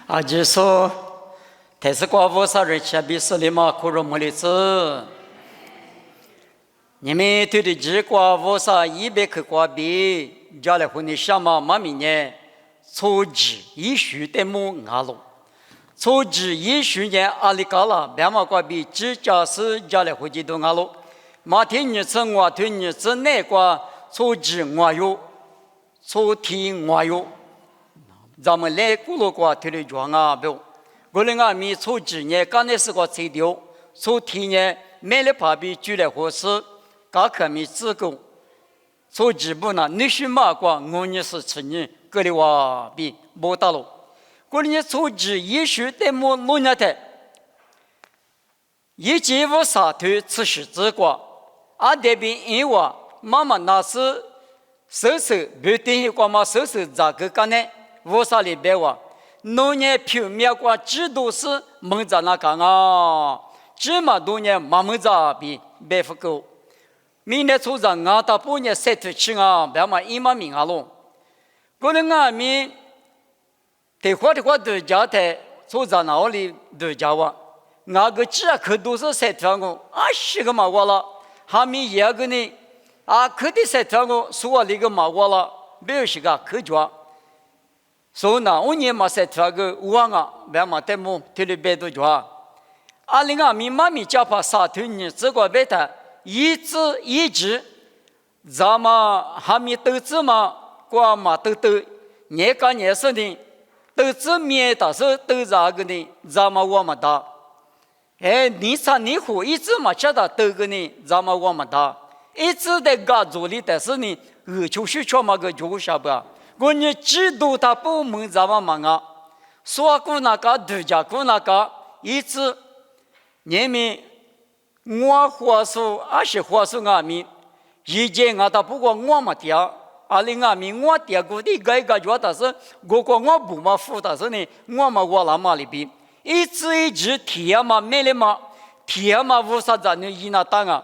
아지소 대스과 보사를 차비슬리마 코로몰리스 님이 들이 지과 보사 200과비 잘레훈이 샤마 마미네 소지 이슈 때문 나로 소지 이슈에 알리칼라 베마과비 지자스 잘레후지도 나로 마티니 성과 되니 선내과 소지 와요 소티 와요咱们来古罗瓜特的庄啊不，我们阿米从今年刚开始个材料，从去年买了把比煮来合适，刚可米自贡，从基本呢你是马瓜，我呢是吃呢，个里话比不大了。我呢从基也许在么弄那台，一节无啥头吃是自瓜，啊这边因为妈妈那是手手不等于瓜嘛手手咋个干呢？我啥里边话，农业票面瓜制度是蒙在那干啊，这么多年慢慢在比白不够，明年出长啊，到半年晒出去啊，别嘛一毛命啊喽。可能啊米，得花的话都家台出长哪里都家哇，那个只可都是晒出个，啊是个嘛我了，还没一个呢，啊可得晒出个，说那个嘛我了，没有是个可抓。所以呢，我年嘛在这个网啊，别嘛在么特别别多抓。阿里啊，咪妈咪家怕沙头呢，这个别的一直，咱们还没都知嘛，过嘛都，年干年生的，都知面的是都这个呢，咱们我们的，哎，你啥你苦一直嘛吃的都个呢，咱们我们的，一直在干做的，但是呢，就是说嘛个就是啥不？我呢制度他不蒙咱们忙啊，说过那个度假过那个，一直你们我话说还是话说俺们，以前俺他不过我们掉，阿里俺们我掉过的改革觉得是，我不嘛负责是呢，我们我那嘛里边，一直贴嘛没了嘛，贴嘛无啥子呢，一那当啊，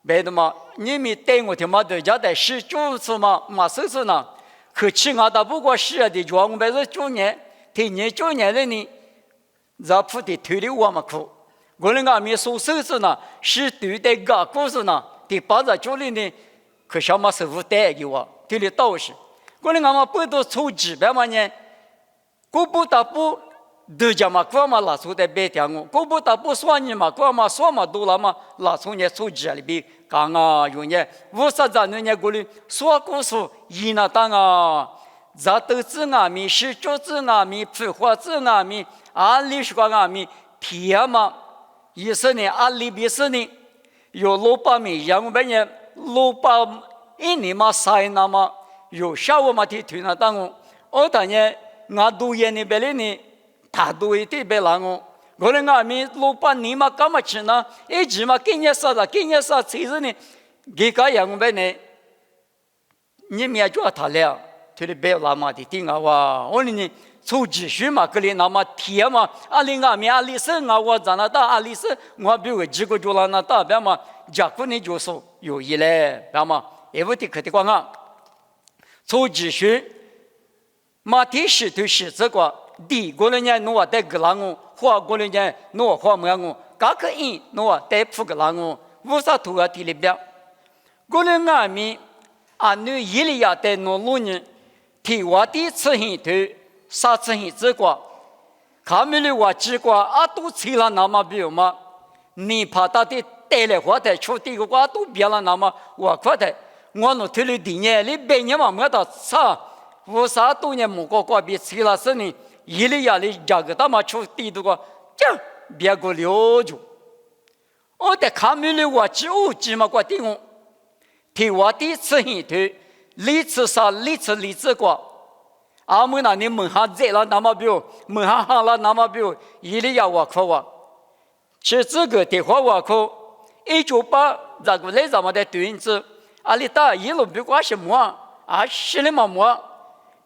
别的嘛，你们带我他妈度假的是就是嘛是呢。可吃俺的不过是的，就我们是9年，9年的呢，咱铺的推的我们苦，我们俺们说手指呢，是对的个故事呢，第89年呢，可什么师傅带给我，推的道士，我们俺们不都出几百万年，我不打不。都讲嘛，过嘛拉出的白天我，过不打不算你嘛，过嘛算嘛多了嘛，拉出你出去里边讲啊，有呢，无啥子人家过来说故事，一那当啊，咱都知俺们是就知俺们，废话知俺们，俺历史俺们，偏嘛，意思呢，俺里边是呢，有600米，然后别人600一年嘛塞那嘛，有下午嘛的推那当我当年俺读研那边的呢。他都一定别让我们俺们600年嘛干嘛去呢？一直嘛今年啥，其实呢，给个样我们呢，你们也叫他了，他的别那么的听啊哇，我呢出继续嘛，这里那么贴嘛，阿里俺们阿里是啊我在那打阿里是，我比如几个就让那打别嘛，家伙呢就说有意嘞，别嘛，也不得可的光啊，出继续，嘛第10头是这个。第过了年诺带个啷个，花过了年诺花么样个，嘎个人诺带铺个啷个，无啥图啊地里边。过了俺们啊，女伊里亚带诺路呢，提我的吃hin头，啥吃hin这个，卡米了我这个啊都吃了那么表嘛，你怕他的带来花的出这个瓜都别了那么我快的，我弄推了第年，你别年嘛没得啥，无啥多年没个瓜别吃了是呢。伊里亚里价格他妈出地多个，这别个了就，我在看没了我就只嘛个定我，提我的吃hin头，你吃啥你吃个，阿们那你问下这了那么表，问下哈了那么表，伊里亚我可哇，吃这个的话我可，198这个来咱们的对子，阿里打一路别管什么啊，是的嘛么，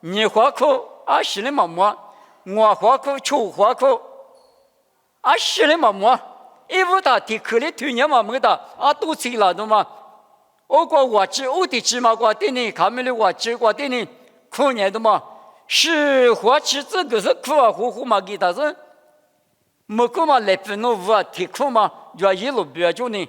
你话可啊是的嘛么。我花口出花口，啊是的嘛么？因为他提可里推年嘛没得，啊都吃了的嘛。我的起码我的呢，看没了我吃我的呢，去年的嘛，是活吃这个是苦啊呼呼嘛给他是，没苦嘛来分诺乌啊提苦嘛，就一路不要就呢，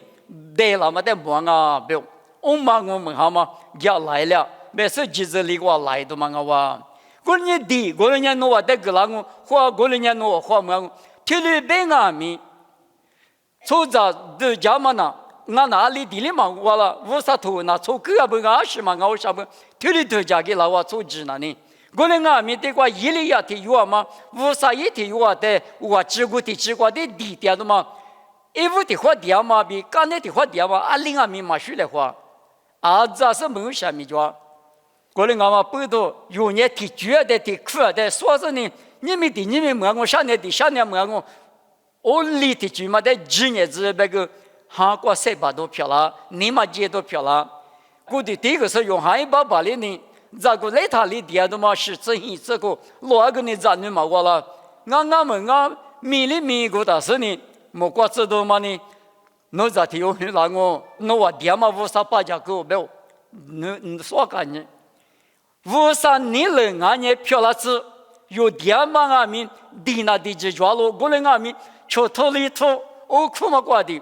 对了嘛得忙啊不，我们好嘛要来了，没事几日里我来的嘛我。过年底，过年弄我得个啷个，或过年弄我或么，天里边啊咪，从这的家嘛呢，俺哪里地里嘛，我了五十头那从个不20嘛，我啥不，天里头家给了我做职那呢，过年啊咪得过一里呀的有嘛，51的有的，我吃过的地点的嘛，一屋的花地嘛比，干那的花地嘛，20啊咪嘛学来花，这是没有啥咪着。过来俺们不都有年提绝的提苦的，说是呢，你们问我上年问我，我里的句嘛的几年子那个韩国3把多票了，你嘛几多票了？估计第一个是用韩188的呢，这个来他里第二的嘛是这个哪个呢？咱们嘛我了，俺们米个的是呢，莫过知道嘛呢？那这天有人让我，那我爹嘛58家狗没有，你说干呢？53年俺也票了子，有点嘛俺们地那地基抓了，过来俺们出头里头，我苦嘛过的，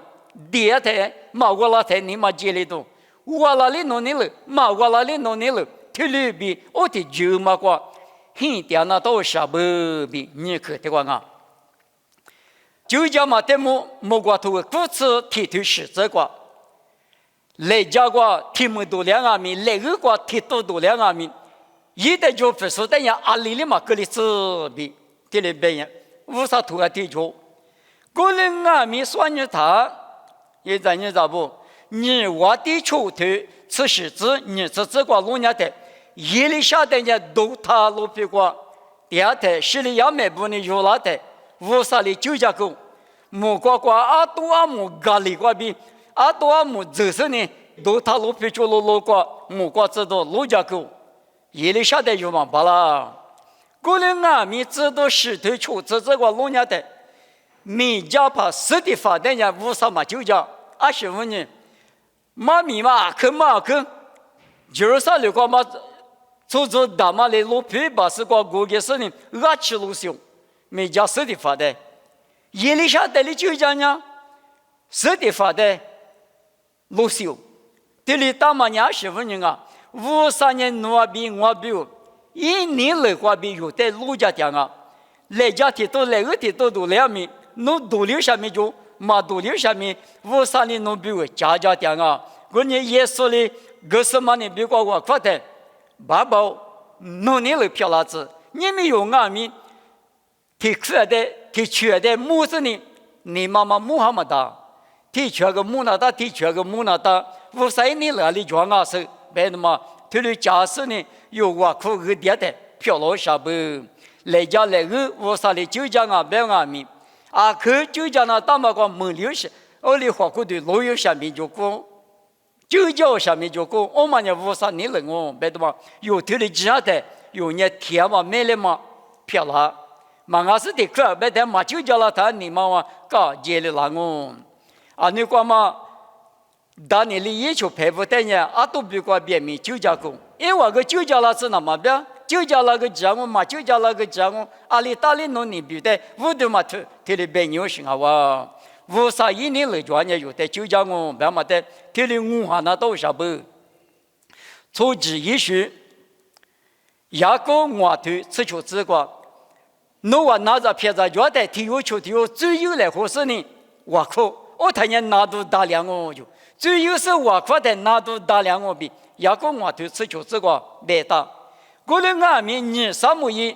第二天嘛我那天你嘛接里头，我那里弄你了，嘛我那里弄你了，天里边我的就嘛过，很点那都下不比你可的话啊，就叫嘛的莫过头故此提头是这个，来家过提么多两俺们，来个过提多两俺们。一代就不说等下阿里里嘛，格里自比这里边50头啊地球，个人俺们算你他，也在你咋不？你我地球头吃柿子，你吃这个路年的，一里下等下都他路比过，第二天十里要买不呢有那的，50里9家狗，木瓜瓜阿多阿木咖喱瓜比，阿多阿木就是呢，都他路比就路瓜，木瓜知道路家狗。一里下的就忙罢了，过来俺们知道石头球这个路年的，每家把实地发展呀50嘛9家，25年，妈咪嘛可，就是啥那个嘛，做大嘛的路皮把是个过个事呢，吃路修，每家实地发展，一里下的9家呢，实地发展路修，这里大嘛25年啊。53年我比1年来我比有的路家店啊，来家提多来个提多都2米，侬多留下面就嘛多留下面53年侬比我家店啊，过年耶稣的个什么呢？比过我快的，爸爸侬你来漂拉子，你们有俺们提出的提出的木子呢？你妈妈穆罕默德提出个穆纳达提出个穆纳达，53年来的装啊是。白的嘛，他的家事呢有我苦个点的漂落下不，来家来个50里9家啊白俺们，可9家那大马个门流是，我里花过的路有下面就过，9家下面就过，我们呢53年了哦，白的嘛，有他的家的，有呢天嘛买了嘛漂了，嘛俺是的可白的嘛9家了他你妈妈搞接了啦哦，你讲嘛。当年里也就排不得呢，都比过别名9家工，因为我个9家那是那么别，9家那个家我嘛9家那个家我，里大里弄你比的，我都嘛特里别牛行啊哇，51年来转呢有的9家我别嘛的，特里5哈那都啥不，从此也许，牙膏我头吃球吃过，侬我拿着片子觉得体育球最有来合适呢，我靠，我他年拿到大量哦就。最有是我快的拿到大量我比，也个我头吃就这个白大，过来俺们你什么一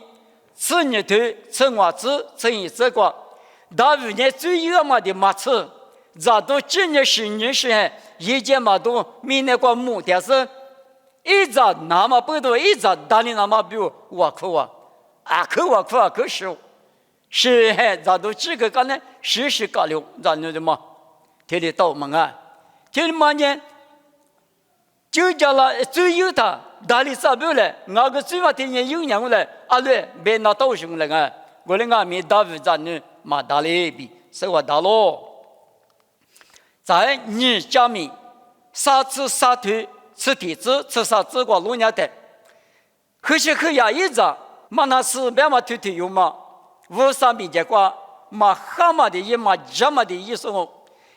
吃你头吃我吃你这个，大五年最有嘛的嘛吃，咋都今年10年时一件嘛都明年个目的是，一直那么不多，一直大的那么比我苦啊，可是咋都这个干呢？时搞了，咋弄的嘛？天里倒门啊！天嘛呢，就叫了最有他，大理啥不来？我个最嘛天年有年过来，对，别拿刀上来啊！我嘞俺没打不着呢，嘛打嘞比，是我打咯。在你家里，杀猪杀腿吃蹄子吃啥子个路年的，可惜可呀一着，马那是别嘛推推有嘛，无啥比结果嘛哈嘛的也嘛这么的意思哦，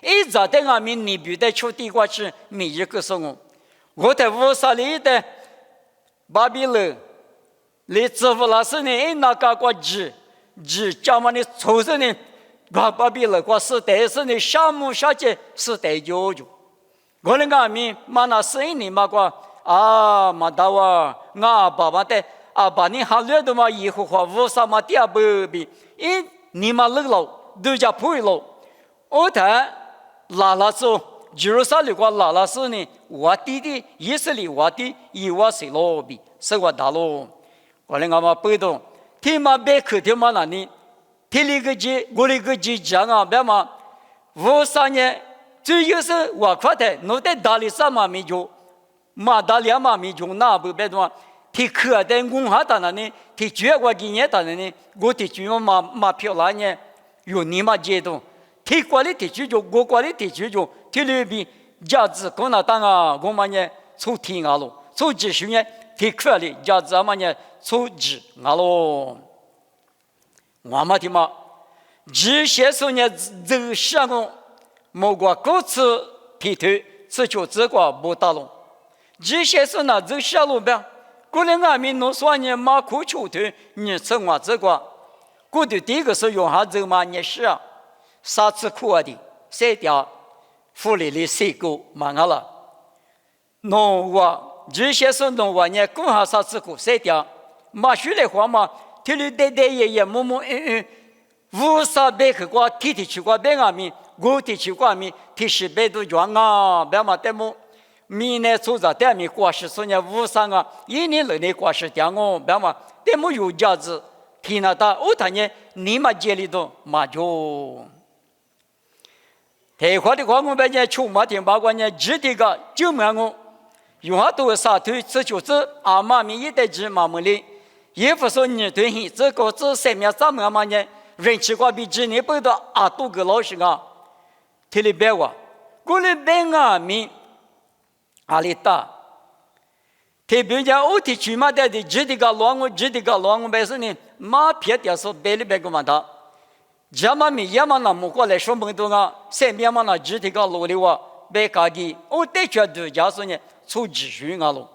一早的俺们你比的出地瓜是每一个生哦，我在无啥里的巴比伦，你支付了是呢，那个过纸叫嘛的抽着呢，巴比伦过是得是呢，沙漠沙界是得有就，我那俺们嘛那是你嘛过啊嘛到啊，俺爸爸的。把你还略的嘛，以后话无啥嘛第二步比，因你嘛冷了，都叫不会了。我谈拉拉说，就是啥的话拉拉是呢，我弟弟也是里我的，以我是罗比，是我大罗。我那个嘛不懂，天嘛别去天嘛那里，天里个节，我那个节讲啊，别嘛，无啥呢，最有是我快的，我在大理啥嘛没就，嘛大理嘛没就那不别的。ที่เขื่อแต่งงหาตานั้นนี่ที่เชื่อว่ากินเนี่ยตานั้นนี่กูที่ชื่อมาเพียวหลายเนี่ยอยู่นี่มาเจดงที่กว่าลิที่ชื่อกูกว่าลิที่ชื่อที่เลยบี价值跟那当啊我们呢出天啊咯出技术呢ที่เขื่อ里价值嘛呢出技啊咯我们的嘛这些时候呢这项目某个各自提头这就这个不大了这些时候呢这下路边过来俺们农村呢，马苦出头，你吃我这个，过的第一个是用下这嘛，你是啊，啥吃苦的，谁掉，福利的谁够忙好了，农我这些是农我呢，过下啥吃苦谁掉，马学的话嘛，听你爹爹爷爷母母无啥别去过，天天去过别俺们，我天去过俺们，天是别都装啊，别嘛得么。米呢，做着但米过时，说呢无啥啊，一年来的过时点我，别嘛，但没有价值，天那大，我谈呢，你嘛接里头嘛就，台话的话我们呢，出马天把关呢，指的个就没我，有好多啥推，这就是阿妈咪一代子妈妈哩，也不说你对你这个这三面三面嘛呢，人吃过比之前不到啊多个老师啊，听里别话，过来别啊咪。阿里达，特别讲我提起码的指的个乱我指的个乱我本身呢，马撇掉说别里别个嘛的，这嘛米也嘛那么过来说门东啊，身边嘛那指的个路的话，别家己，我得觉得假说呢，出秩序啊咯，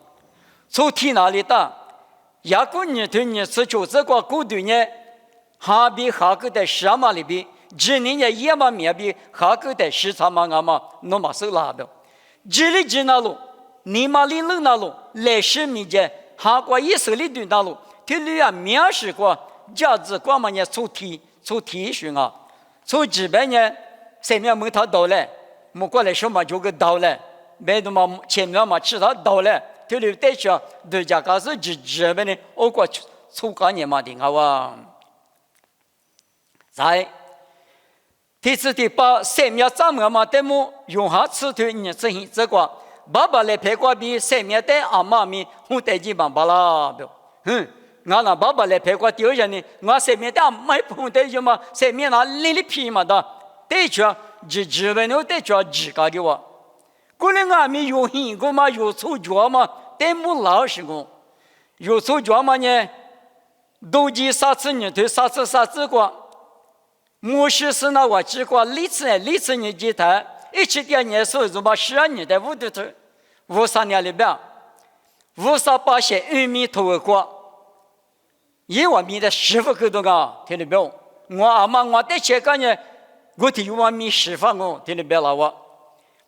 出天哪里的，也过你对你是就这个古对呢，哈比哈个的什么里边，今年呢也嘛面比哈个的市场嘛啊嘛，那么是拉的。这里知那路，你妈里路那路，来世米间，韩国以色列对那路，听里啊面试过，价值观嘛呢出题训啊，出几百年，前面没他到来，没过来什么就个到来，别的嘛前面嘛其他到来，听里对象对家开始几百年，我过出干年嘛的好啊，在。第四第八，三面咱们嘛，得么用下此推你执行这个，爸爸来陪过比三面的阿妈咪，我带几帮巴拉不？我那爸爸来陪过第二天呢，我三面的阿妈碰带就嘛，三面那拎哩皮嘛的，带着几万牛带着几个的话，过来俺们有很个嘛，有错觉嘛，得么老实个，有错觉嘛呢，都几啥子呢？对啥子个？摩西是那我只管历次年纪台，1.2年时候就把12年的五的头，53年里边，58些玉米头过，一万米的15个多个，听得没有？我阿妈我的这个呢，我提1万米15个，听得没了我？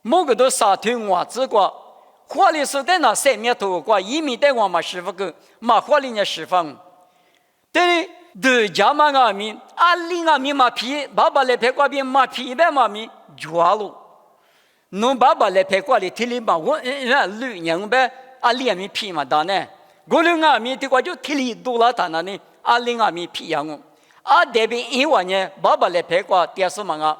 某个都杀退我这个，花里是在那3米头过，1米的我嘛15个，嘛花里呢15，对。对家嘛阿米，阿里阿米嘛皮，爸爸来陪过比嘛皮呗嘛米，抓了。侬爸爸来陪过来，体力嘛我女人呗，阿里阿米皮嘛当呢。我俩阿米的话就体力多了，当然呢，阿里阿米皮样哦。阿这边一万呢，爸爸来陪过电视嘛啊，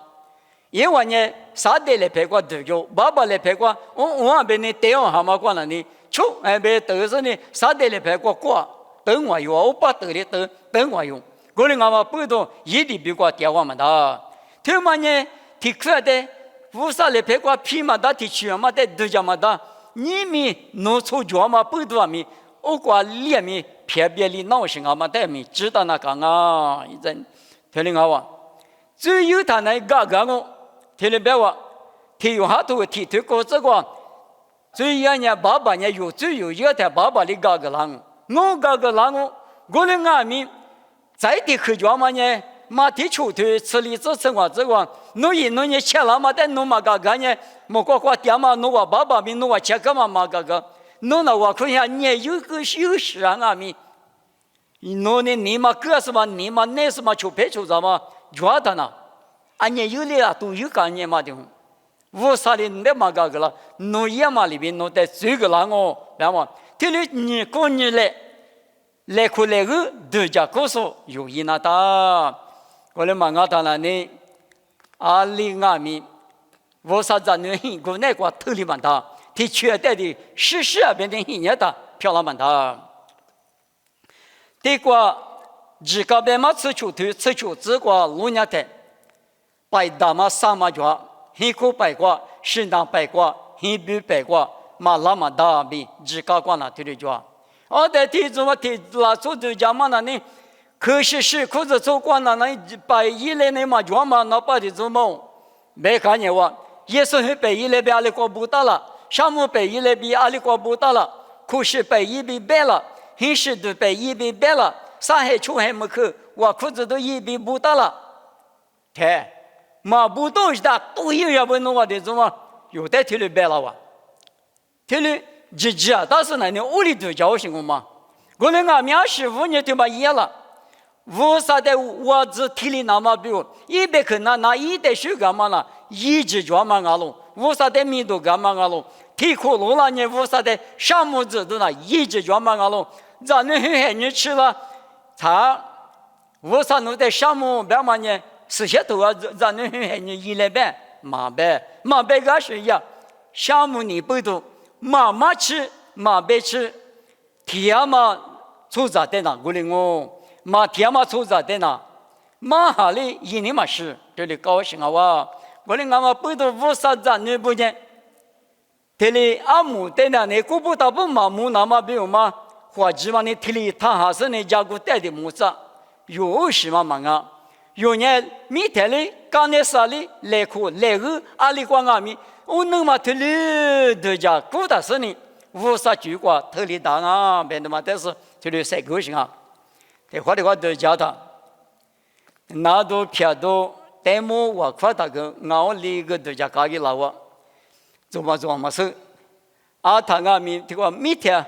一万呢，啥的来陪过对就，爸爸来陪过，我那边呢对我蛤蟆过了呢，就那边都是呢，啥的来陪过过。等我用，我把得的等我用。过来俺们不懂，一定比过电话嘛的。他们呢，提出来的，无啥来陪过皮嘛的，提去嘛的，都讲嘛的。你们弄错脚嘛，不多咪，我过2米偏别里闹心啊嘛，但没知道那个啊，一阵听领我，只有他那个我，听领别我，听有下头听推过这个，最要呢爸爸呢有最有一个他爸爸的个人，我个人我的阿弥，在地科学嘛呢，马地球头吃力这生活这个，侬呢吃了嘛，但侬嘛个呢，莫个爹嘛，侬我爸爸咪侬我吃个嘛个。侬那我看下，你有个有时啊，阿弥，侬呢你嘛个什么，你嘛那什么就别就什么，觉得呢？啊，你有的啊，都有个你嘛的，我啥的那嘛个了，侬也嘛里边侬在这个啦哦，然后，这里你过你来看那个大家告诉有意那的，我来问我他那呢，阿里阿弥，我啥子呢？国内国头里嘛的。他缺德的事实啊，变成一年的漂亮满他。这个自个别嘛吃球头吃球这个路年的，白大嘛三嘛脚，黑苦白瓜，身上白瓜，黑白白瓜，嘛拉嘛大比自个瓜那头的脚。而在提出嘛提拉出头家嘛那呢，可是裤子做瓜那白一类的嘛脚嘛那把的做梦，没看见我，也是很白一类别的过不到了。沙漠北一类比阿里国不大了，可是北一比白了，很是都北一比白了，上海出海没去，我裤子都一比不大了，对，嘛不都是的，都有要不弄我的怎么有的体力白了哇，体力直接啊，但是呢，你屋里头教行我嘛，我那个面师傅你对吧一样了。我啥的我只体力那么比如100克那一袋水干嘛呢？一直专门阿龙，我啥的米都干嘛阿龙？体苦路了你我啥的啥么子都那一直专门阿龙，咱们很你吃了，他我啥弄的啥么别嘛呢？事先都啊，咱们很你一来半马白个是一样，啥么你不都马吃马白吃，天嘛出咋的那过来我。马天嘛出咋的呢？马哈里一年嘛是，这里高兴啊哇！我的俺们不都无啥子女不呢？这里阿姆的呢，你顾不到不嘛木那么比如嘛，或者嘛你这里他还是你家顾带的木子，有什么忙啊？有年米天里刚那啥里来苦来个阿里光阿米，我能嘛这里的家顾的是你无啥举过特里大啊，别的嘛但是这里晒高兴啊。这话的话都叫他，那都偏都带么我夸他个，我里个都叫搞给老我，做嘛事，啊他阿米这个每天，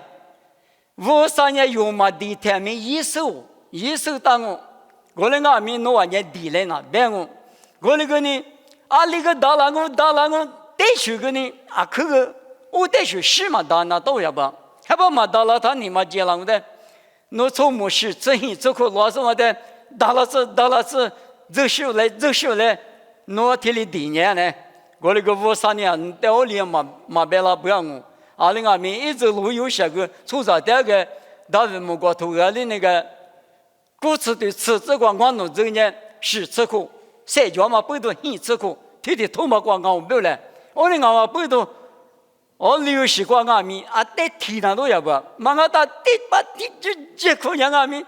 我3年用嘛地天没一手当我那阿米弄完年地来那别我那个呢，啊那个大了我带去个呢，啊可个我带去是嘛大那都要不，还不嘛大了他你嘛接了我的。侬从没事，这一这可老什么的，打了这，这手来，侬体力第年呢？我那个53年，在我里嘛别了不要我，阿里阿面一直路有些个，从这第二个，大文木过头的那个，故此对吃这个广东这年是吃苦，晒脚嘛不都很吃苦，天天头嘛光我不来，我的俺不都。我留习惯阿米啊，带体那都要不，嘛我他带把地这可样阿米，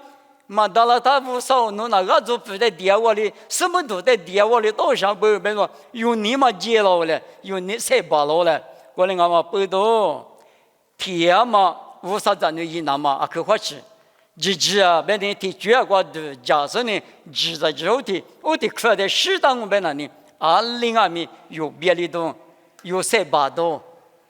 嘛到了他不少弄那个就不在电话里，什么都在电话里都上不别说，用你嘛接了了，用你才把了了，我那俺嘛不都，天嘛无啥子你那嘛啊可好吃，日啊，别的提绝过的，假设呢，日在之后的，我的可在适当我别那呢，啊另阿米有别的东，有才把都。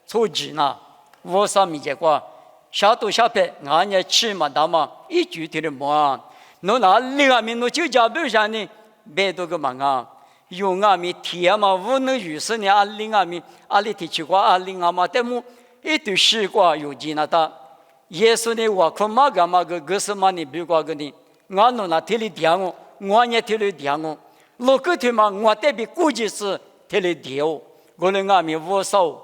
出去呢，我上面结果小度小白，俺也吃嘛大嘛，一句听的么？侬那另外面侬就叫不上呢，别多个忙啊，有俺们天嘛，无能于是呢，另外面阿里提起过另外嘛，但么一段时光有劲那的，耶稣呢我看嘛个什么呢？比如个呢，俺侬那提里点我也提里点我，如果提嘛，我代表估计是提里点我的俺们无少。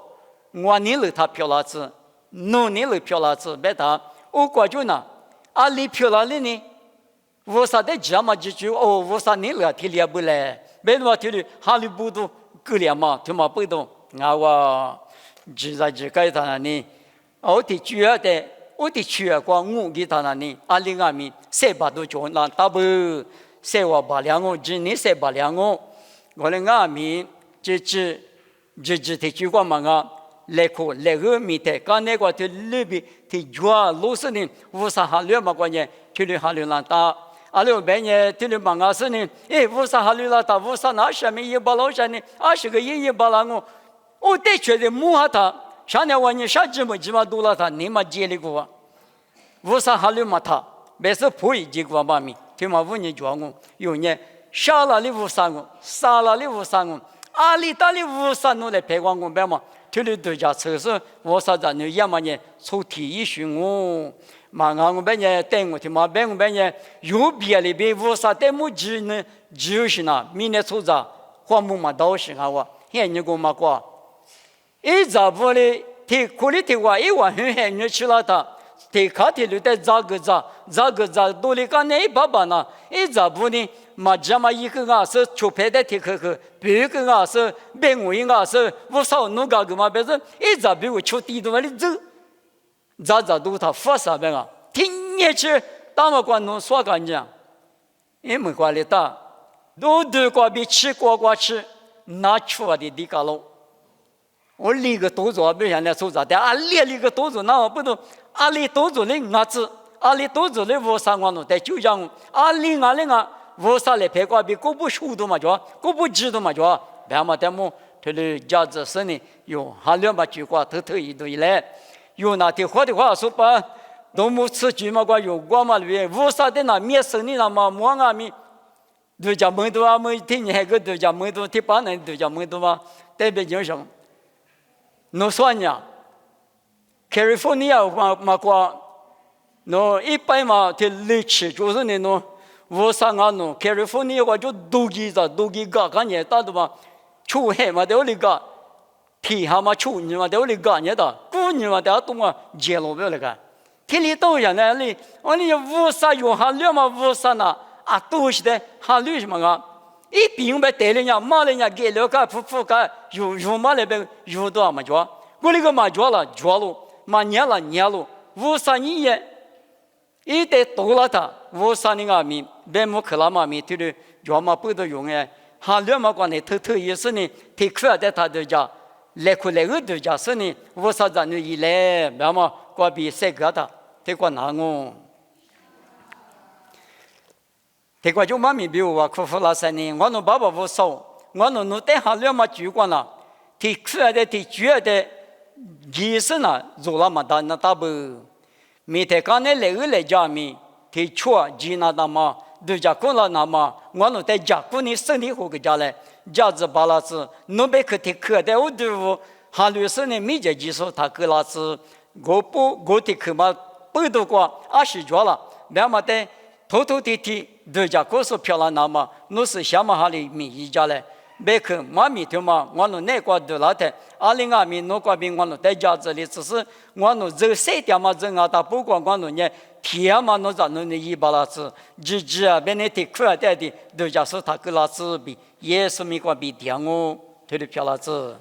我你了他漂亮子，侬你了漂亮子，别他，我感觉呢，阿里漂亮的呢，我啥的讲嘛就我啥你了提了不来，别嘛提了哈利不都够了嘛，他嘛不懂，我只在这个他呢，我的主要的我的去啊，光我给他那里阿里阿米塞巴都叫那大不塞我巴两我，今年塞巴两我的阿米这的去过嘛啊，来可来个米的，刚那个的里边的抓老是呢，乌萨哈略嘛关键，去了哈略那大。阿六白年听了忙啊是呢，乌萨哈里拉达乌萨那什么也巴老什呢，20个也巴拉我得觉得木哈他，上年晚年啥子么鸡嘛多了他，你嘛接了个，乌萨哈里嘛他，别是破一结果嘛咪，听嘛五年叫我，有年杀了的乌萨我，杀了的乌萨我，阿里达的乌萨我来陪我白嘛，听了多家测试，乌萨在那也嘛呢，出题一学我。嘛，我们呢，带我听嘛，我们呢，有别里边乌萨带木鸡呢，就是呢，明年出杂，花木嘛都是啊我，现你给嘛过，一杂不哩，提苦里提话，一晚很你吃了它，提卡提里带咋个多里干呢一爸爸呢，一杂不呢，嘛这么一个啊是出牌的提克，别个啊是别我应该是乌萨弄个嘛，别是一杂比我出地多里走。咋都他发啥病啊？听你去，大么关侬说干净，也没关系的，都过比吃过吃，拿出来的地高喽。我立个动作，别人来说啥的，啊立个动作，那我不懂，啊立动作的伢子，啊立动作的我啥我弄，但就讲啊立我啥来拍过比过不熟的嘛叫，过不知道嘛叫，别嘛的么，这里价值是呢，有还两把句话偷一堆来。有那天话的话说吧，都没吃句嘛，光有光嘛里，乌萨的那面生的那么摸阿米，都叫门多啊，没听你那个都叫门多，第八年都叫门多嘛，代表就是什么？侬说呢 ？California 嘛光，侬100嘛的力气就是那侬乌萨啊侬 California 话就都给个干年大的嘛，出海嘛都那个。皮哈嘛出你嘛都里干你的，古你嘛都懂啊，接了不了个。天里都人那里，我你乌萨用哈绿嘛乌萨那啊都是的哈绿什么个？一边被带人家骂人家给了个不个有嘛那边有多嘛叫？我那个嘛叫了，嘛捏了，乌萨你也一得多了他，乌萨你阿米别木克拉嘛米对的，叫嘛不得用哎，哈绿嘛关的偷也是呢，提出的他就叫。来个都讲是呢，我啥子呢？一来，那么过比谁个的，这个难哦。这个就妈咪比我苦苦那三年，我侬爸爸不少，我侬带下两嘛举过了，提出来的提主要的，意思呢做了嘛大那大不，每天刚才来家咪提出吉那大嘛，都讲过了那么，我侬在家过你身体好个家来。价值巴拉斯，侬别去提课的，我都哈律师呢，没这技术，他给拉斯，我提课嘛，不多过20角了，那么的偷提，都家告诉漂亮那么，侬是下嘛哈里米一家嘞，别去妈咪听嘛，我侬那个都拉的，20米侬个比我侬在家这里，只是我侬这3点嘛，这啊，他不管我侬呢。天嘛，侬咋弄的一巴拉子，啊，别那提课的，都家说他给拉子比，也是没关比点哦，他的漂拉子。